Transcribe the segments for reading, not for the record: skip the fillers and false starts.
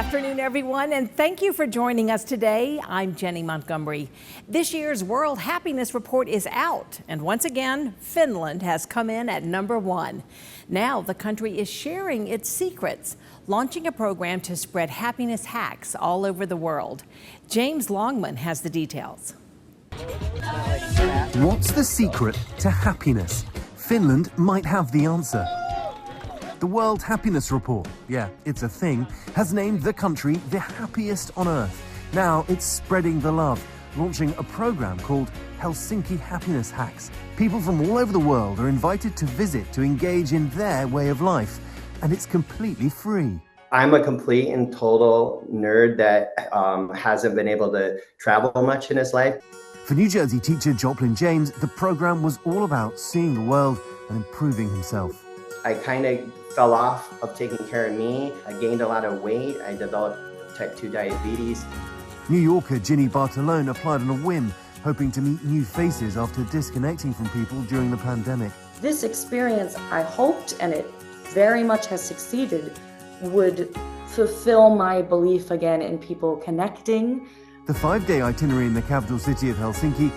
afternoon, everyone, and thank you for joining us today. I'm Jenny Montgomery. This year's World Happiness Report is out, and once again, Finland has come in at #1. Now the country is sharing its secrets, launching a program to spread happiness hacks all over the world. James Longman has the details. What's the secret to happiness? Finland might have the answer. The World Happiness Report, yeah, it's a thing, has named the country the happiest on earth. Now it's spreading the love, launching a program called Helsinki Happiness Hacks. People from all over the world are invited to visit to engage in their way of life, and it's completely free. I'm a complete and total nerd that hasn't been able to travel much in his life. For New Jersey teacher Joplin James, the program was all about seeing the world and improving himself. I kind of fell off of taking care of me. I gained a lot of weight. I developed type 2 diabetes. New Yorker Ginny Bartolone applied on a whim, hoping to meet new faces after disconnecting from people during the pandemic. This experience, I hoped, and it very much has succeeded, would fulfill my belief again in people connecting. The 5-day itinerary in the capital city of Helsinki,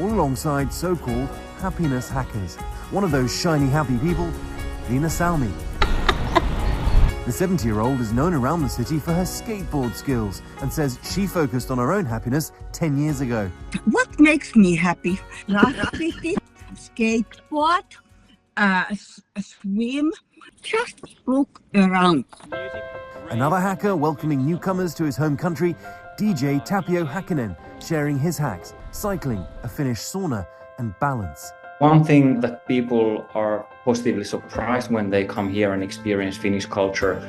all alongside so-called happiness hackers. One of those shiny happy people, Nina Salmi. The 70-year-old is known around the city for her skateboard skills and says she focused on her own happiness 10 years ago. What makes me happy? Graffiti, skateboard, swim, just look around. Another hacker welcoming newcomers to his home country, DJ Tapio Häkkinen, sharing his hacks, cycling, a Finnish sauna, and balance. One thing that people are positively surprised when they come here and experience Finnish culture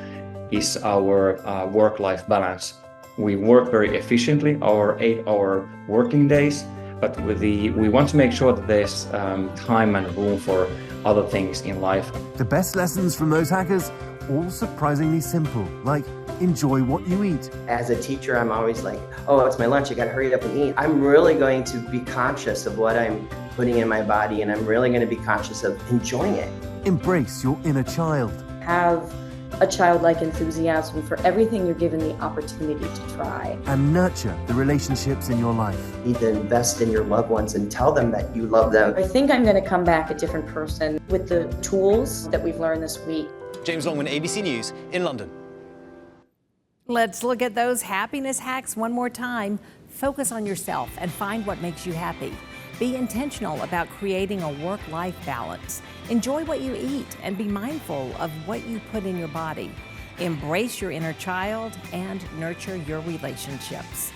is our work-life balance. We work very efficiently, our 8-hour working days, but we want to make sure that there's time and room for other things in life. The best lessons from those hackers, all surprisingly simple, like enjoy what you eat. As a teacher, I'm always like, oh, it's my lunch, I gotta hurry up and eat. I'm really going to be conscious of what I'm putting in my body, and I'm really gonna be conscious of enjoying it. Embrace your inner child. Have a childlike enthusiasm for everything you're given the opportunity to try. And nurture the relationships in your life. You need to invest in your loved ones and tell them that you love them. I think I'm gonna come back a different person with the tools that we've learned this week. James Longman, ABC News in London. Let's look at those happiness hacks one more time. Focus on yourself and find what makes you happy. Be intentional about creating a work-life balance. Enjoy what you eat and be mindful of what you put in your body. Embrace your inner child and nurture your relationships.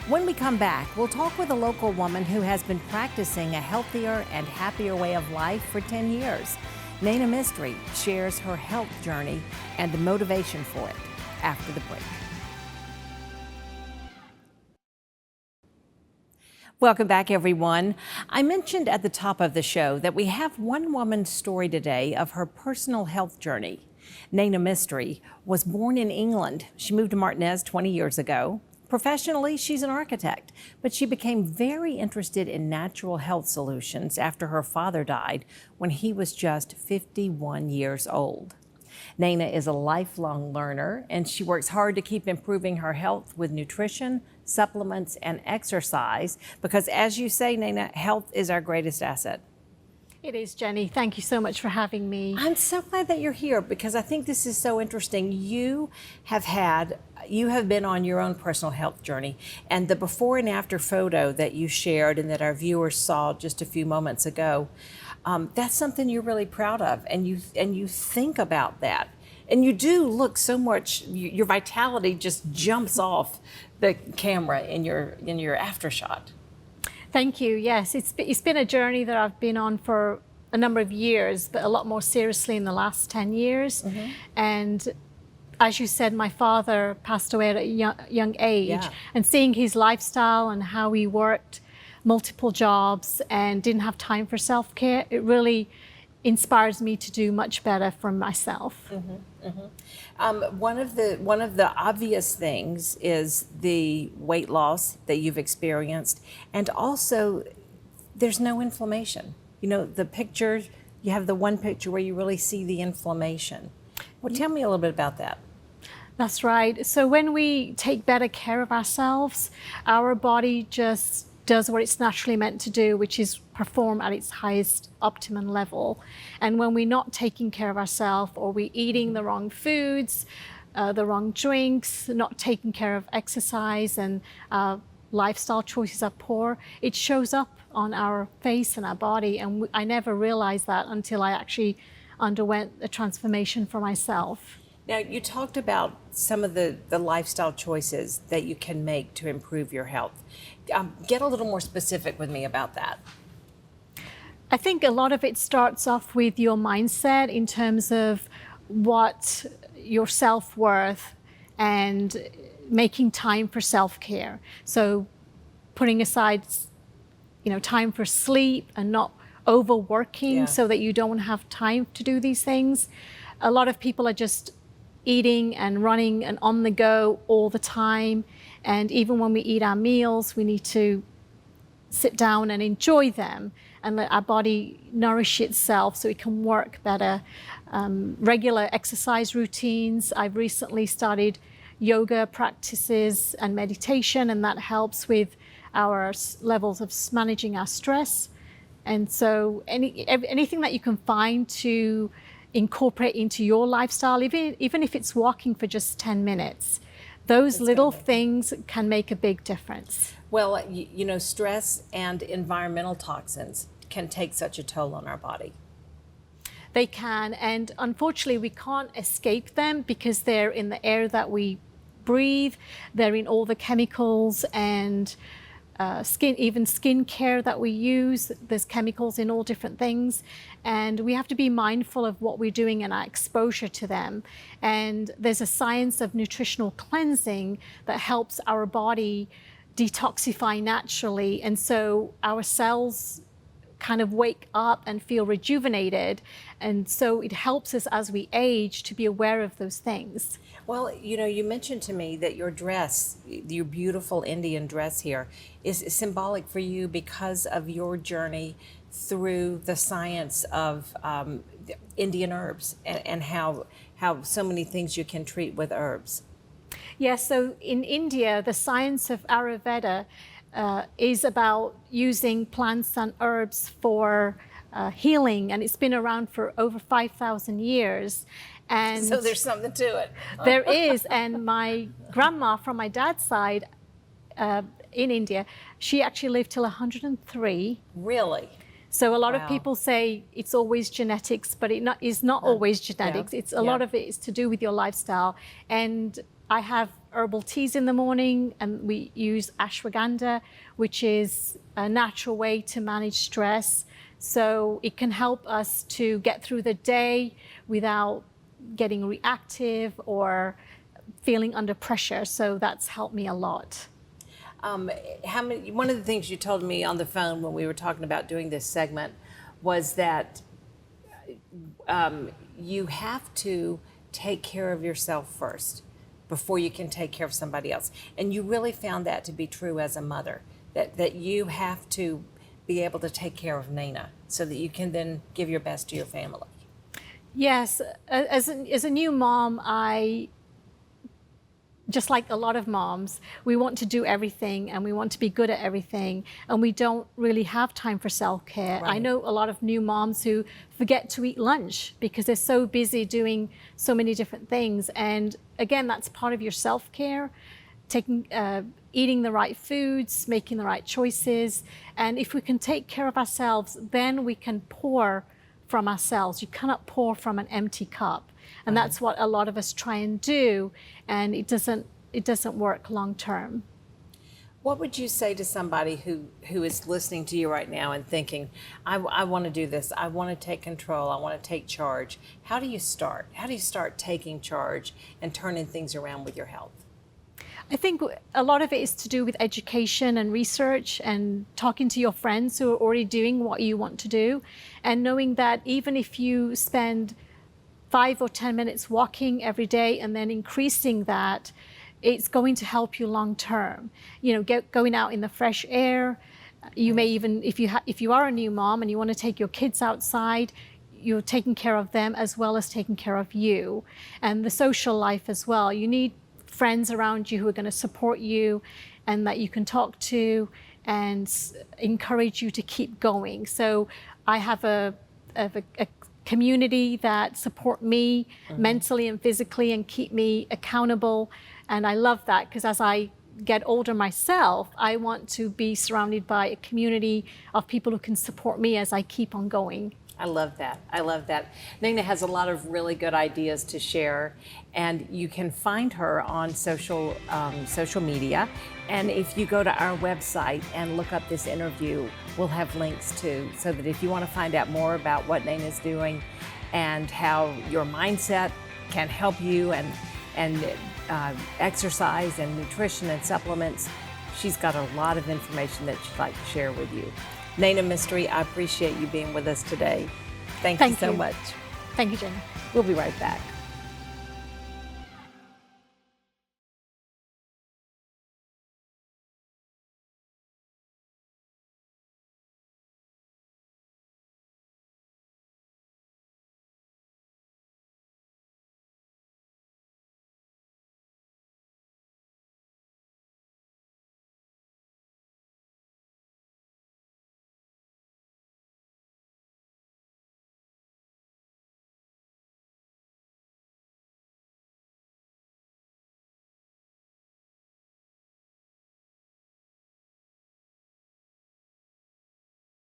When we come back, we'll talk with a local woman who has been practicing a healthier and happier way of life for 10 years. Nayna Mistry shares her health journey and the motivation for it after the break. Welcome back, everyone. I mentioned at the top of the show that we have one woman's story today of her personal health journey. Nayna Mistry was born in England. She moved to Martinez 20 years ago. Professionally, she's an architect, but she became very interested in natural health solutions after her father died when he was just 51 years old. Nayna is a lifelong learner, and she works hard to keep improving her health with nutrition, supplements, and exercise, because as you say, Nayna, health is our greatest asset. It is, Jenny. Thank you so much for having me. I'm so glad that you're here because I think this is so interesting. You have been on your own personal health journey, and the before and after photo that you shared and that our viewers saw just a few moments ago, that's something you're really proud of, and you think about that. And you do look so much, your vitality just jumps off the camera in your after shot. Thank you. Yes, it's been a journey that I've been on for a number of years, but a lot more seriously in the last 10 years. Mm-hmm. And as you said, my father passed away at a young age, yeah. And seeing his lifestyle and how he worked multiple jobs and didn't have time for self-care, it really inspires me to do much better for myself. Mm-hmm, mm-hmm. One of the obvious things is the weight loss that you've experienced, and also there's no inflammation. You know, the picture, you have the one picture where you really see the inflammation. Well, tell me a little bit about that. That's right. So when we take better care of ourselves, our body just does what it's naturally meant to do, which is perform at its highest optimum level. And when we're not taking care of ourselves, or we're eating the wrong foods, the wrong drinks, not taking care of exercise, and lifestyle choices are poor, it shows up on our face and our body. And I never realized that until I actually underwent a transformation for myself. Now, you talked about some of the lifestyle choices that you can make to improve your health. Get a little more specific with me about that. I think a lot of it starts off with your mindset in terms of what your self-worth and making time for self-care. So putting aside, time for sleep and not overworking so that you don't have time to do these things. A lot of people are just eating and running and on the go all the time. And even when we eat our meals, we need to sit down and enjoy them and let our body nourish itself so it can work better. Regular exercise routines. I've recently started yoga practices and meditation, and that helps with our levels of managing our stress. And so anything that you can find to incorporate into your lifestyle, even if it's walking for just 10 minutes, those little things can make a big difference. Well, stress and environmental toxins can take such a toll on our body. They can, and unfortunately we can't escape them because they're in the air that we breathe, they're in all the chemicals and skin care that we use. There's chemicals in all different things, and we have to be mindful of what we're doing and our exposure to them. And there's a science of nutritional cleansing that helps our body detoxify naturally, and so our cells kind of wake up and feel rejuvenated. And so it helps us as we age to be aware of those things. Well, you mentioned to me that your dress, your beautiful Indian dress here, is symbolic for you because of your journey through the science of Indian herbs and how so many things you can treat with herbs. Yes, so in India, the science of Ayurveda is about using plants and herbs for healing, and it's been around for over 5,000 years. And so there's something to it. There is, and my grandma from my dad's side in India, she actually lived till 103. Really? So a lot of people say it's always genetics, but it's not always genetics. It's a lot of it is to do with your lifestyle. And I have herbal teas in the morning, and we use ashwagandha, which is a natural way to manage stress. So it can help us to get through the day without getting reactive or feeling under pressure. So that's helped me a lot. One of the things you told me on the phone when we were talking about doing this segment was that you have to take care of yourself first before you can take care of somebody else. And you really found that to be true as a mother, that you have to be able to take care of Nayna so that you can then give your best to your family. Yes, as a new mom, just like a lot of moms, we want to do everything and we want to be good at everything, and we don't really have time for self-care. Right. I know a lot of new moms who forget to eat lunch because they're so busy doing so many different things. And again, that's part of your self-care, eating the right foods, making the right choices. And if we can take care of ourselves, then we can pour from ourselves. You cannot pour from an empty cup. And that's what a lot of us try and do, and it doesn't work long term. What would you say to somebody who is listening to you right now and thinking, I want to do this, I want to take control, I want to take charge? How do you start? How do you start taking charge and turning things around with your health? I think a lot of it is to do with education and research and talking to your friends who are already doing what you want to do, and knowing that even if you spend 5 or 10 minutes walking every day and then increasing that, it's going to help you long term. Going out in the fresh air. You may even, if you are a new mom and you want to take your kids outside, you're taking care of them as well as taking care of you, and the social life as well. You need friends around you who are going to support you and that you can talk to and encourage you to keep going. So I have a community that support me mentally and physically and keep me accountable. And I love that, because as I get older myself, I want to be surrounded by a community of people who can support me as I keep on going. I love that. I love that. Nayna has a lot of really good ideas to share, and you can find her on social media. And if you go to our website and look up this interview, we'll have links too, so that if you want to find out more about what Nayna's doing and how your mindset can help you and exercise and nutrition and supplements, she's got a lot of information that she'd like to share with you. Nayna Mistry, I appreciate you being with us today. Thank you so much. Thank you, Jenny. We'll be right back.